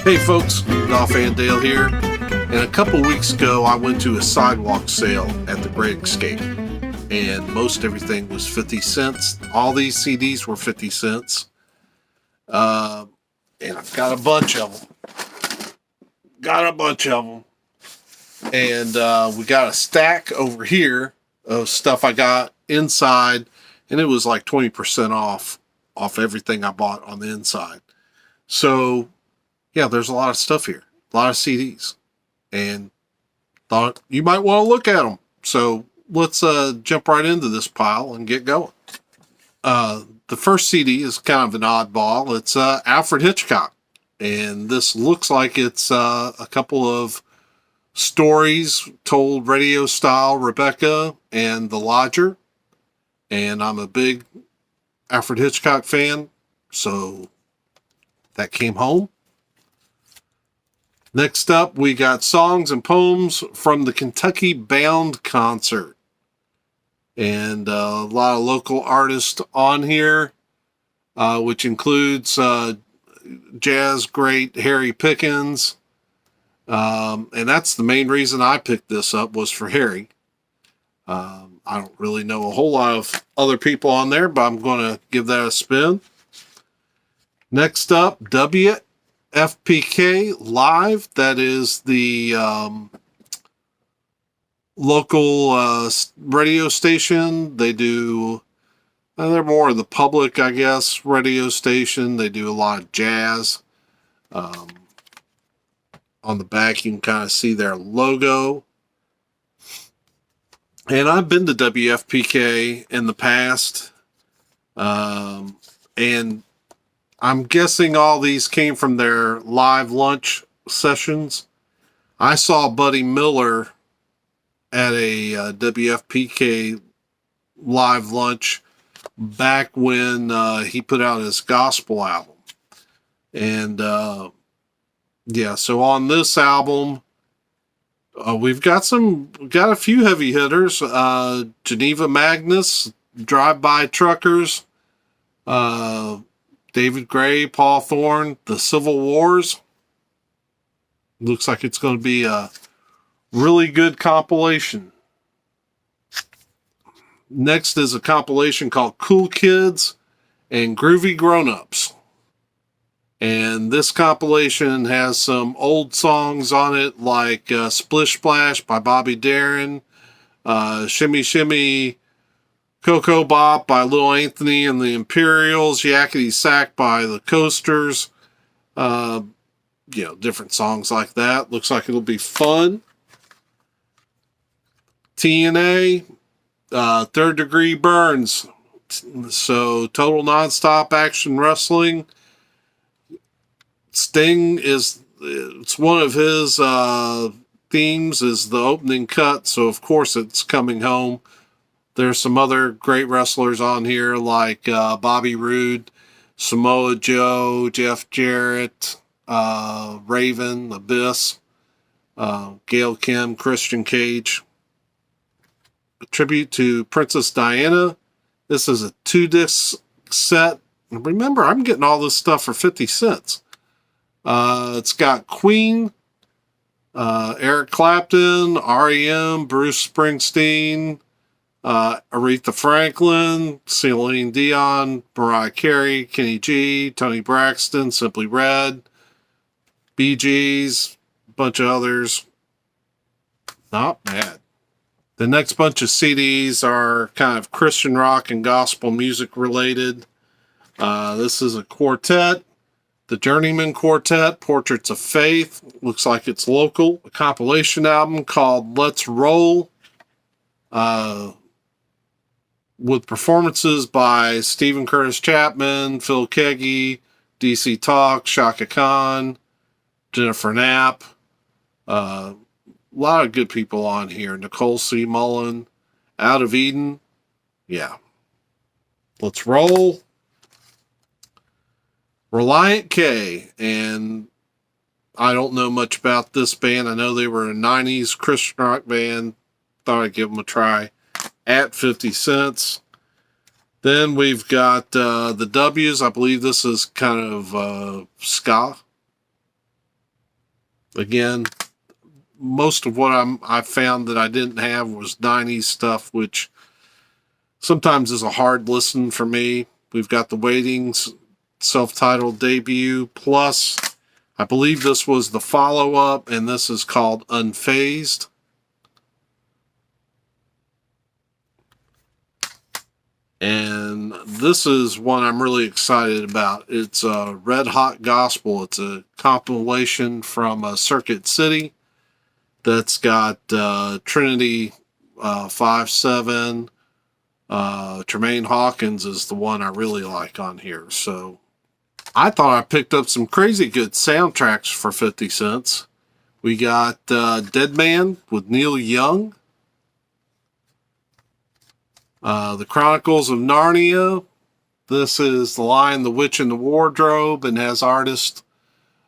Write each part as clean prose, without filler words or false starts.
Hey folks, Dolph and Dale here, and a couple weeks ago I went to a sidewalk sale at the Great Escape, and most everything was 50 cents. All these CDs were 50 cents, and I've got a bunch of them. And we got a stack over here of stuff I got inside, and it was like 20% off everything I bought on the inside. So yeah, there's a lot of stuff here, a lot of CDs, and thought you might want to look at them. So let's jump right into this pile and get going. The first CD is kind of an oddball. It's Alfred Hitchcock, and this looks like it's a couple of stories told radio style, Rebecca and The Lodger, and I'm a big Alfred Hitchcock fan, so that came home. Next up, we got songs and poems from the Kentucky Bound concert. And a lot of local artists on here, which includes jazz great Harry Pickens. And that's the main reason I picked this up, was for Harry. I don't really know a whole lot of other people on there, but I'm going to give that a spin. Next up, WFPK Live. That is the local radio station. They do, they're more of the public, I guess, radio station. They do a lot of jazz. On the back, you can kind of see their logo. And I've been to WFPK in the past. And I'm guessing all these came from their live lunch sessions. I saw Buddy Miller at a WFPK live lunch back when he put out his gospel album. And yeah, so on this album, we've got a few heavy hitters. Geneva Magnus, Drive-By Truckers, David Gray, Paul Thorne, The Civil Wars. Looks like it's going to be a really good compilation. Next is a compilation called Cool Kids and Groovy Grown-Ups. And this compilation has some old songs on it, like Splish Splash by Bobby Darin, Shimmy Shimmy Cocoa Bop by Little Anthony and the Imperials, Yakety Sack by the Coasters, different songs like that. Looks like it'll be fun. TNA, Third Degree Burns. So Total Nonstop Action Wrestling. Sting it's one of his themes is the opening cut, so of course it's coming home. There's some other great wrestlers on here, like Bobby Roode, Samoa Joe, Jeff Jarrett, Raven, Abyss, Gail Kim, Christian Cage. A tribute to Princess Diana. This is a 2-disc set. Remember, I'm getting all this stuff for 50 cents. It's got Queen, Eric Clapton, REM, Bruce Springsteen, Aretha Franklin, Celine Dion, Mariah Carey, Kenny G, Tony Braxton, Simply Red, Bee Gees, a bunch of others. Not bad. The next bunch of CDs are kind of Christian rock and gospel music related. This is a quartet. The Journeyman Quartet, Portraits of Faith. Looks like it's local. A compilation album called Let's Roll. With performances by Stephen Curtis Chapman, Phil Keaggy, DC Talk, Shaka Khan, Jennifer Knapp. A lot of good people on here. Nicole C. Mullen, Out of Eden. Yeah. Let's roll. Reliant K, and I don't know much about this band. I know they were a 90s Christian rock band. Thought I'd give them a try. At 50 cents. Then we've got the W's. I believe this is kind of ska. Again, most of what I found that I didn't have was 90s stuff, which sometimes is a hard listen for me. We've got The Waiting's self-titled debut, plus I believe this was the follow-up, and this is called Unfazed. And this is one I'm really excited about. It's a Red Hot Gospel. It's a compilation from Circuit City that's got Trinity 5-7. Tremaine Hawkins is the one I really like on here. So I thought I picked up some crazy good soundtracks for 50 cents. We got Dead Man with Neil Young. The Chronicles of Narnia. This is The Lion, the Witch, and the Wardrobe, and has artists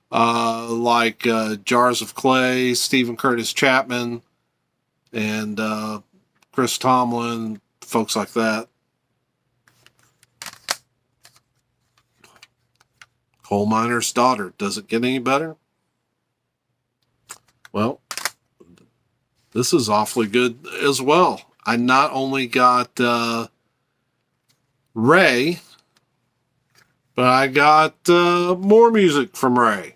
like Jars of Clay, Stephen Curtis Chapman, and Chris Tomlin, folks like that. Coal Miner's Daughter. Does it get any better? Well, this is awfully good as well. I not only got Ray, but I got more music from Ray.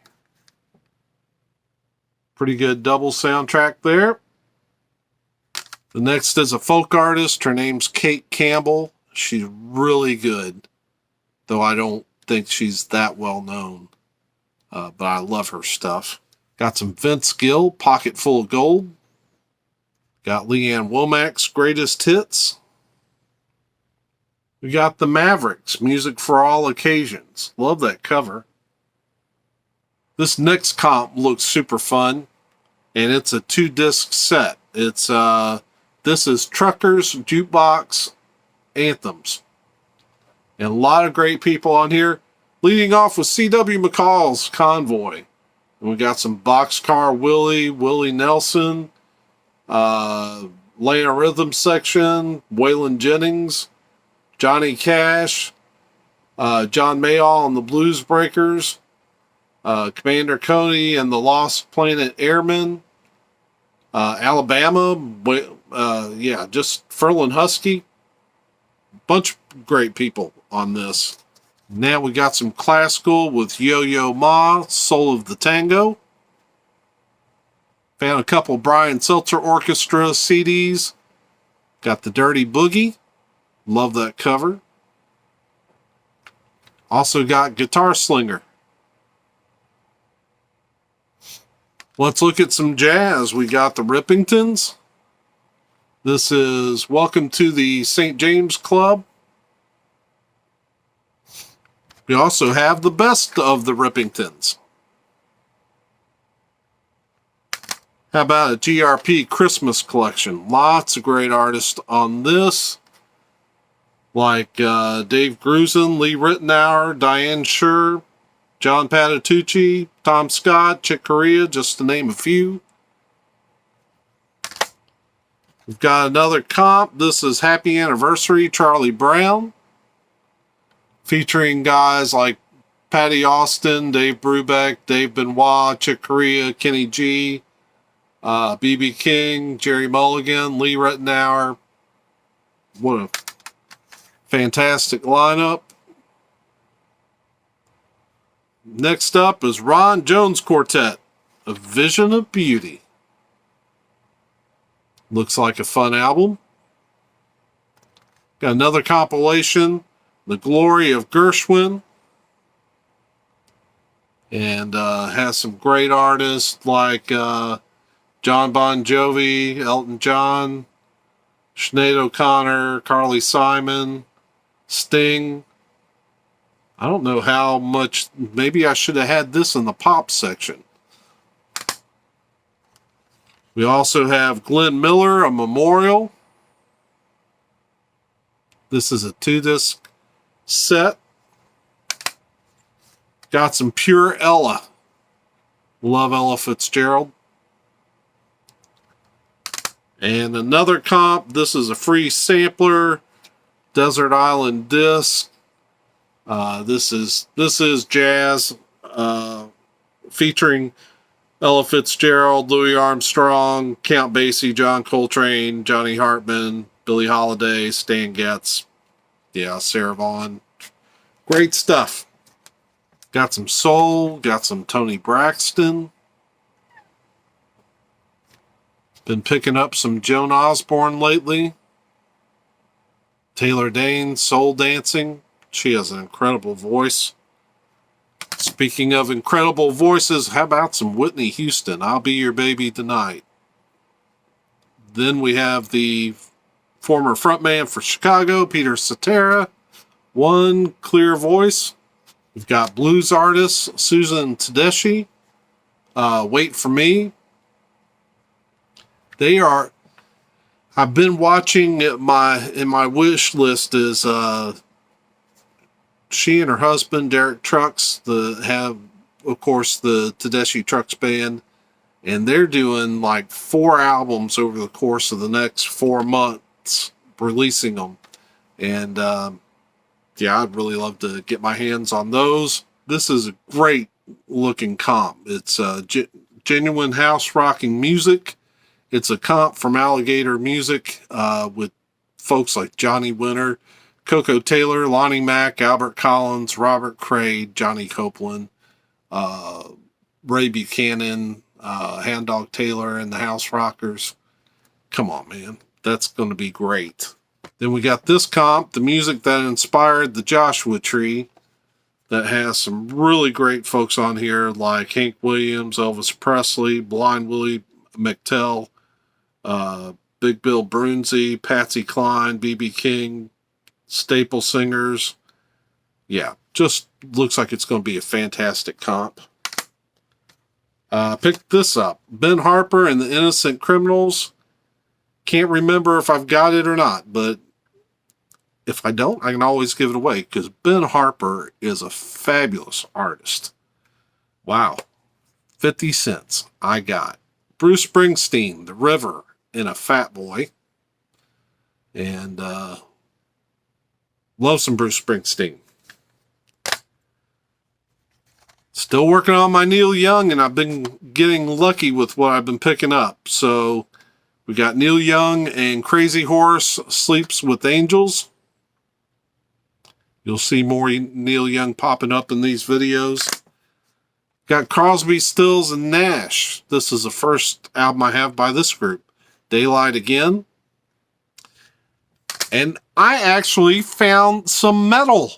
Pretty good double soundtrack there. The next is a folk artist. Her name's Kate Campbell. She's really good, though I don't think she's that well known. But I love her stuff. Got some Vince Gill, Pocket Full of Gold. Got Leanne Womack's Greatest Hits. We got the Mavericks, Music for All Occasions. Love that cover. This next comp looks super fun, and it's a 2-disc set. It's this is Truckers Jukebox Anthems. And a lot of great people on here, leading off with C.W. McCall's Convoy. And we got some Boxcar Willie Nelson, Lena Rhythm Section, Waylon Jennings, Johnny Cash, John Mayall and the Blues Breakers, Commander Coney and the Lost Planet Airmen, Alabama, just Ferlin Husky. Bunch of great people on this. Now we got some classical with Yo-Yo Ma, Soul of the Tango. Found a couple Brian Seltzer Orchestra CDs. Got the Dirty Boogie. Love that cover. Also got Guitar Slinger. Let's look at some jazz. We got the Rippingtons. This is Welcome to the St. James Club. We also have the best of the Rippingtons. How about a GRP Christmas collection? Lots of great artists on this, like Dave Grusin, Lee Ritenour, Diane Shure, John Patitucci, Tom Scott, Chick Corea, just to name a few. We've got another comp. This is Happy Anniversary, Charlie Brown, featuring guys like Patty Austin, Dave Brubeck, Dave Benoit, Chick Corea, Kenny G, B.B. King, Jerry Mulligan, Lee Ritenour. What a fantastic lineup. Next up is Ron Jones Quartet, A Vision of Beauty. Looks like a fun album. Got another compilation, The Glory of Gershwin. And has some great artists like John Bon Jovi, Elton John, Sinead O'Connor, Carly Simon, Sting. I don't know how much, maybe I should have had this in the pop section. We also have Glenn Miller, A Memorial. This is a 2-disc set. Got some Pure Ella. Love Ella Fitzgerald. And another comp. This is a free sampler. Desert Island Disc. This is jazz featuring Ella Fitzgerald, Louis Armstrong, Count Basie, John Coltrane, Johnny Hartman, Billie Holiday, Stan Getz, yeah, Sarah Vaughan. Great stuff. Got some soul, got some Tony Braxton. Been picking up some Joan Osborne lately. Taylor Dayne, soul dancing. She has an incredible voice. Speaking of incredible voices, how about some Whitney Houston? I'll Be Your Baby Tonight. Then we have the former frontman for Chicago, Peter Cetera. One clear voice. We've got blues artist Susan Tedeschi. Wait for Me. They are. I've been watching in my wish list is she and her husband Derek Trucks have of course the Tedeschi Trucks band, and they're doing like 4 albums over the course of the next 4 months, releasing them, and yeah, I'd really love to get my hands on those. This is a great looking comp. It's genuine house rocking music. It's a comp from Alligator Music with folks like Johnny Winter, Coco Taylor, Lonnie Mack, Albert Collins, Robert Cray, Johnny Copeland, Ray Buchanan, Hand Dog Taylor, and the House Rockers. Come on, man. That's going to be great. Then we got this comp, the music that inspired the Joshua Tree, that has some really great folks on here like Hank Williams, Elvis Presley, Blind Willie McTell, Big Bill Brunzi, Patsy Cline, B.B. King, staple singers. Yeah, just looks like it's going to be a fantastic comp. Picked this up. Ben Harper and the Innocent Criminals. Can't remember if I've got it or not, but if I don't, I can always give it away because Ben Harper is a fabulous artist. Wow. 50 cents. I got Bruce Springsteen, The River, and a Fat Boy. And love some Bruce Springsteen. Still working on my Neil Young, and I've been getting lucky with what I've been picking up. So we got Neil Young and Crazy Horse Sleeps with Angels. You'll see more Neil Young popping up in these videos. Got Crosby, Stills, and Nash. This is the first album I have by this group. Daylight Again. And I actually found some metal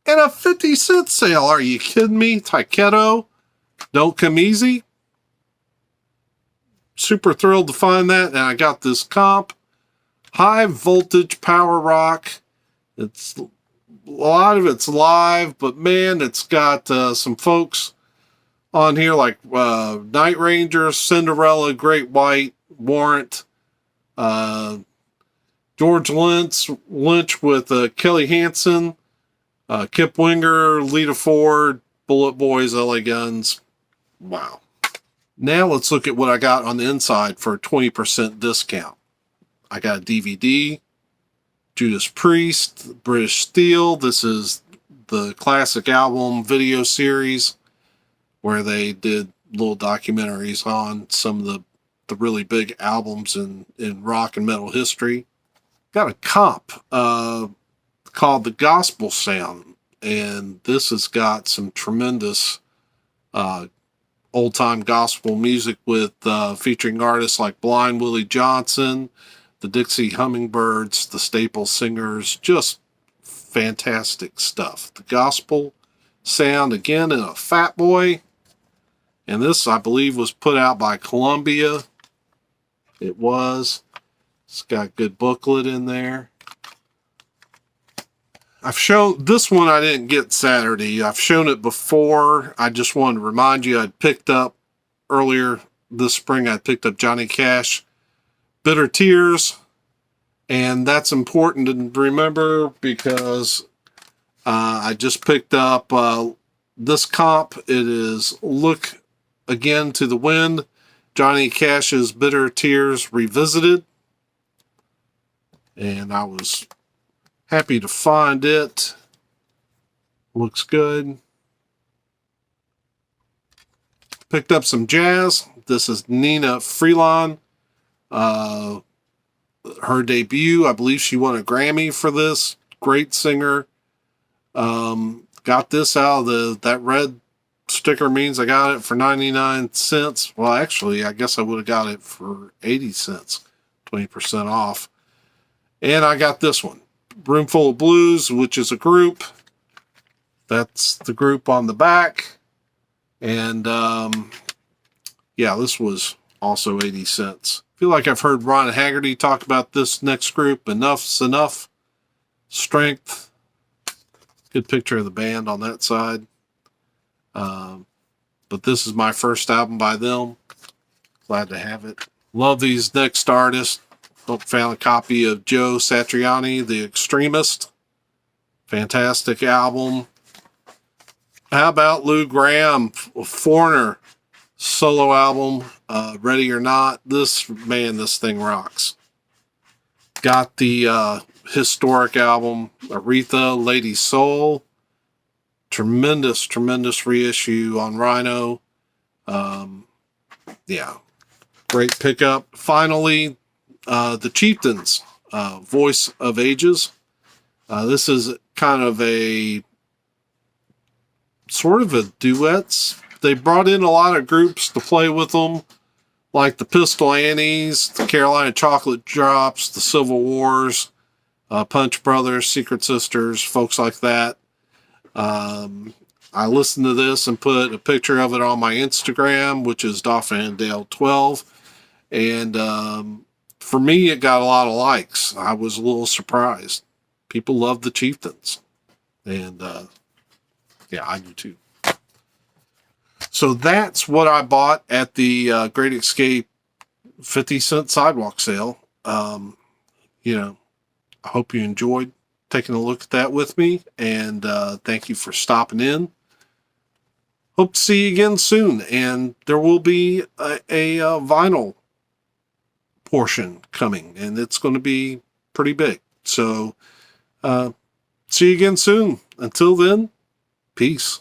in a 50-cent sale. Are you kidding me? Taiketo, Don't Come Easy. Super thrilled to find that. And I got this comp. High Voltage Power Rock. It's a lot of it's live, but man, it's got some folks on here like Night Ranger, Cinderella, Great White, Warrant, George Lynch with Kelly Hansen, Kip Winger, Lita Ford, Bullet Boys, LA Guns. Wow. Now let's look at what I got on the inside for a 20% discount. I got a DVD, Judas Priest, British Steel. This is the classic album video series where they did little documentaries on some of the really big albums in rock and metal history. Got a comp called The Gospel Sound, and this has got some tremendous old-time gospel music with featuring artists like Blind Willie Johnson, the Dixie Hummingbirds, the Staple Singers. Just fantastic stuff. The Gospel Sound, again, in a Fat Boy. And this, I believe, was put out by Columbia. It was. It's got a good booklet in there. I've shown this one. I didn't get Saturday. I've shown it before. I just wanted to remind you I'd picked up earlier this spring. I picked up Johnny Cash, Bitter Tears. And that's important to remember because I just picked up this comp. It is Look Again to the Wind, Johnny Cash's Bitter Tears Revisited. And I was happy to find it. Looks good. Picked up some jazz. This is Nina Freelon. Her debut. I believe she won a Grammy for this. Great singer. Got this out of that red sticker means I got it for 99 cents. Well, actually, I guess I would have got it for 80 cents, 20% off. And I got this one, Roomful of Blues, which is a group. That's the group on the back. And yeah, this was also 80 cents. I feel like I've heard Ron Haggerty talk about this next group. Enough's Enough. Strength. Good picture of the band on that side. But this is my first album by them. Glad to have it. Love these next artists. Found a copy of Joe Satriani, The Extremist. Fantastic album. How about Lou Gramm, Foreigner solo album, Ready or Not? This thing rocks. Got the historic album, Aretha, Lady Soul. Tremendous reissue on Rhino. Yeah, great pickup. Finally, the Chieftains, Voice of Ages. This is kind of a sort of a duets. They brought in a lot of groups to play with them, like the Pistol Annies, the Carolina Chocolate Drops, the Civil Wars, Punch Brothers, Secret Sisters, folks like that. I listened to this and put a picture of it on my Instagram, which is Dolphin12. And for me, it got a lot of likes. I was a little surprised. People love the Chieftains. And yeah, I do too. So that's what I bought at the Great Escape 50-cent sidewalk sale. You know, I hope you enjoyed taking a look at that with me, and thank you for stopping in. Hope to see you again soon, and there will be a vinyl portion coming, and it's going to be pretty big. So see you again soon. Until then, peace.